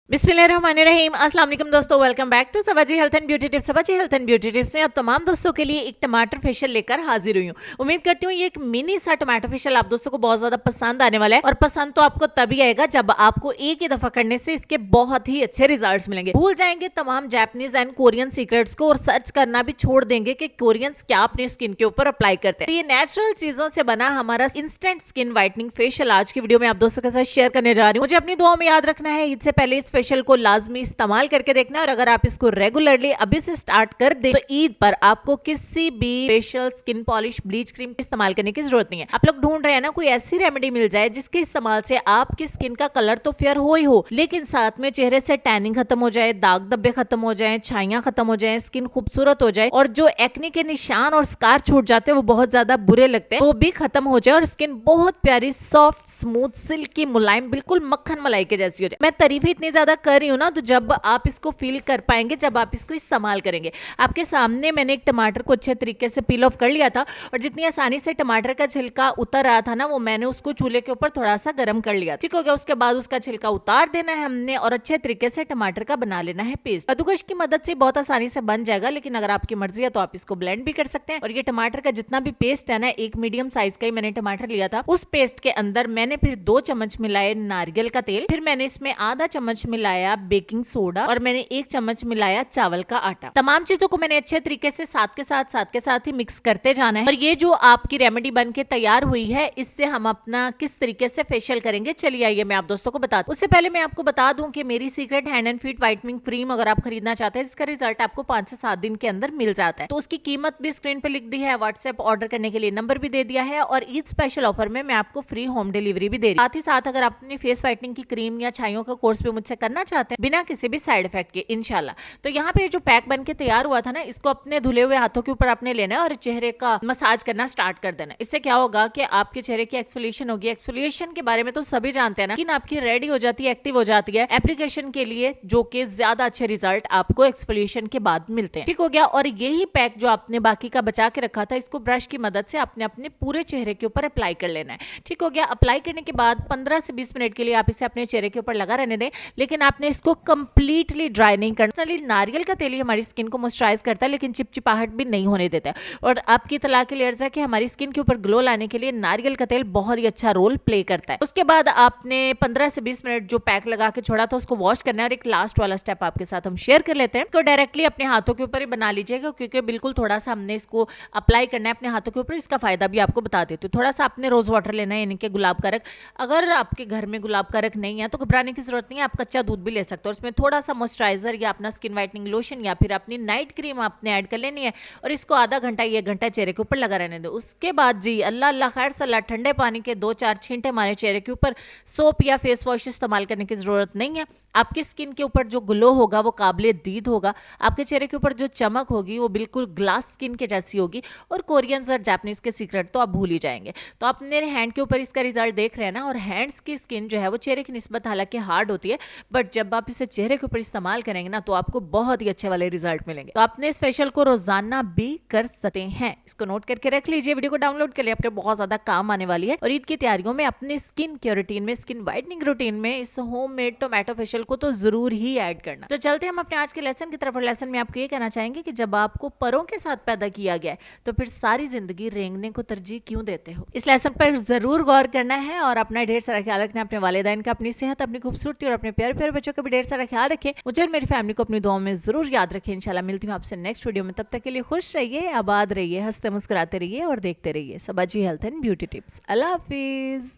बिस्मिल्लाहिर्रहमानिर्रहीम। अस्सलाम वालेकुम दोस्तों, welcome back to Sabaji health and beauty tips. Sabaji health and beauty tips में अब तमाम दोस्तों के लिए एक टमाटर फेशियल लेकर हाजिर हुई हूँ। उम्मीद करती हूँ ये एक मिनी सा टमाटर फेशियल आप दोस्तों को बहुत ज्यादा पसंद आने वाला है, और पसंद तो आपको तभी आएगा जब आपको एक ही दफा करने से इसके बहुत ही अच्छे रिजल्ट मिलेंगे। भूल जाएंगे तमाम जापानीज एंड कोरियन सीक्रेट्स को और सर्च करना भी छोड़ देंगे कि कोरियंस क्या अपने स्किन के ऊपर अप्लाई करते हैं। तो ये नेचुरल चीजों से बना हमारा इंस्टेंट स्किन व्हाइटनिंग फेशियल आज की वीडियो में आप दोस्तों के साथ शेयर करने जा रही हूँ। मुझे अपनी दुआओं में याद रखना है, ईद से पहले इस फेशियल को लाजमी इस्तेमाल करके देखना, और अगर आप इसको रेगुलरली अभी से स्टार्ट कर दें तो ईद पर आपको किसी भी facial, skin polish, bleach cream इस्तेमाल करने की जरूरत नहीं है। आप लोग ढूंढ रहे हैं ना कोई ऐसी रेमेडी मिल जाए जिसके इस्तेमाल से आपकी स्किन का कलर तो फेयर हो ही हो, लेकिन साथ में चेहरे से टैनिंग खत्म हो जाए, दाग धब्बे खत्म हो जाए, छाइयां खत्म हो जाए, स्किन खूबसूरत हो जाए, और जो एक्ने के निशान और स्कार छूट जाते हैं वो बहुत ज्यादा बुरे लगते हैं, वो भी खत्म हो जाए, और स्किन बहुत प्यारी, सॉफ्ट, स्मूथ, सिल्की, मुलायम, बिल्कुल मक्खन मलाई के जैसी हो जाए। मैं तारीफ इतनी ज्यादा कर रही हूँ ना, तो जब आप इसको फील कर पाएंगे जब आप इसको इस्तेमाल करेंगे। आपके सामने मैंने एक टमाटर को अच्छे तरीके से पील ऑफ कर लिया था, और जितनी आसानी से टमाटर का छिलका उतर रहा था ना, वो मैंने उसको चूल्हे के ऊपर थोड़ा सा गर्म कर लिया। ठीक हो गया। उसके बाद उसका छिलका उतार देना है हमने, और अच्छे तरीके से टमाटर का बना लेना है पेस्ट। कद्दूकश की मदद से बहुत आसानी से बन जाएगा, लेकिन अगर आपकी मर्जी है तो आप इसको ब्लेंड भी कर सकते हैं। और ये टमाटर का जितना भी पेस्ट है ना, एक मीडियम साइज का ही मैंने टमाटर लिया था, उस पेस्ट के अंदर मैंने फिर 2 चम्मच मिलाए नारियल का तेल, फिर मैंने इसमें आधा चम्मच मिलाया बेकिंग सोडा, और मैंने 1 चम्मच मिलाया चावल का आटा। तमाम चीजों को मैंने अच्छे तरीके से साथ के साथ ही मिक्स करते जाना है। और ये जो आपकी रेमेडी बन के तैयार हुई है, इससे हम अपना किस तरीके से फेशियल करेंगे, चलिए आइए मैं आप दोस्तों को बता दूं। उससे पहले मैं आपको बता दूं कि मेरी secret hand and feet whitening cream अगर आप खरीदना चाहते हैं, इसका रिजल्ट आपको 5 से 7 दिन के अंदर मिल जाता है। तो उसकी कीमत भी स्क्रीन पे लिख दी है, व्हाट्सएप ऑर्डर करने के लिए नंबर भी दे दिया है, और ईद स्पेशल ऑफर में मैं आपको फ्री होम डिलीवरी भी दे रही हूं। साथ ही साथ अगर आप अपनी फेस व्हाइटनिंग की क्रीम या छाइयों का कोर्स भी मुझसे करना चाहते हैं बिना किसी भी साइड इफेक्ट के, इंशाल्लाह, तो यहाँ पे जो पैक बन के तैयार हुआ था ना, इसको अपने धुले हुए हाथों के ऊपर आपने लेना है और चेहरे का मसाज करना स्टार्ट कर देना है। इससे क्या होगा कि आपके चेहरे की एक्सफोलिएशन होगी। एक्सफोलिएशन के बारे में तो सभी जानते हैं ना, स्किन आपकी रेडी हो जाती है, एक्टिव हो जाती है एप्लीकेशन के लिए, जो कि ज्यादा अच्छे रिजल्ट आपको एक्सफोलिएशन के बाद मिलते हैं। ठीक हो गया। और यही पैक जो आपने बाकी का बचा के रखा था, इसको ब्रश की मदद से आपने अपने पूरे चेहरे के ऊपर अप्लाई कर लेना है। ठीक हो गया। अप्लाई करने के बाद 15 से 20 मिनट के लिए आप इसे अपने चेहरे के ऊपर लगा रहने दें, लेकिन आपने इसको कंप्लीटली ड्राई नहीं करना। नारियल का तेल हमारी स्किन को मॉइस्चराइज करता है, लेकिन चिपचिपाहट भी नहीं होने देता है। और आपकी तला के लेयर्स है कि हमारी स्किन के ऊपर ग्लो लाने के लिए नारियल का तेल बहुत ही अच्छा रोल प्ले करता है। उसके बाद आपने 15 से 20 मिनट जो पैक लगा के छोड़ा था उसको वॉश करना है। और एक लास्ट वाला स्टेप आपके साथ हम शेयर कर लेते हैं। तो डायरेक्टली अपने हाथों के ऊपर ही बना लीजिएगा, क्योंकि बिल्कुल थोड़ा सा हमने इसको अप्लाई करना है अपने हाथों के ऊपर। इसका फायदा भी आपको बता देती हूँ। थोड़ा सा आपने रोज वाटर लेना है, यानी कि गुलाब का रख। अगर आपके घर में गुलाब का रख नहीं है तो घबराने की जरूरत नहीं है, आप कच्चा दूध भी ले सकते हो। उसमें थोड़ा सा मॉइस्चराइजर या अपना स्किन व्हाइटनिंग लोशन या फिर अपनी नाइट क्रीम आपने ऐड कर लेनी है, और इसको आधा घंटा 1 घंटा चेहरे के ऊपर लगा रहने दो। उसके बाद जी अल्लाह अल्लाह खैर सल्ला, ठंडे पानी के 2-4 छींटे हमारे चेहरे के ऊपर। सोप या फेस वॉश इस्तेमाल करने की जरूरत नहीं है। आपकी स्किन के ऊपर जो ग्लो होगा वो काबिले दीद होगा। आपके चेहरे के ऊपर जो चमक होगी वो बिल्कुल ग्लास स्किन के जैसी होगी। और कोरियंस और जापानीज के सीक्रेट तो आप भूल ही जाएंगे। तो आप मेरे हैंड के ऊपर इसका रिजल्ट देख रहे हैं ना, और हैंड्स की स्किन जो है वो चेहरे की निस्बत हालांकि हार्ड होती है, बट जब आप इसे चेहरे के ऊपर इस्तेमाल करेंगे ना, तो आपको बहुत ही अच्छे वाले रिजल्ट मिलेंगे। तो आपने इस फेशियल को रोजाना भी कर सकते हैं। इसको नोट करके रख लीजिए। वीडियो को डाउनलोड कर लिया, आपके बहुत ज्यादा काम आने वाली है। और ईद की तैयारियों में अपने स्किन केयर रूटीन में, स्किन व्हाइटनिंग रूटीन में इस होममेड टोमेटो फेशियल को तो जरूर ही ऐड करना। तो चलते हम अपने आज के लेसन की तरफ। और लेसन में आपको ये कहना चाहेंगे कि जब आपको परों के साथ पैदा किया गया है, तो फिर सारी जिंदगी रेंगने को तरजीह क्यों देते हो। इस लेसन पर जरूर गौर करना है, और अपना ढेर सारा ख्याल रखना है। अपने वालिदैन का, अपनी सेहत, अपनी खूबसूरती और अपने प्यारे प्यारे बच्चों का भी ढेर सारा ख्याल रखें। मुझे और मेरी फैमिली को अपनी दुआओं में जरूर याद रखें। इंशाल्लाह मिलती हूँ आपसे नेक्स्ट वीडियो में। तब तक के लिए खुश रहिए, आबाद रहिए, हंसते मुस्कुराते रहिए और देखते रहिए Sabaji health and beauty tips. अल्लाह हाफिज।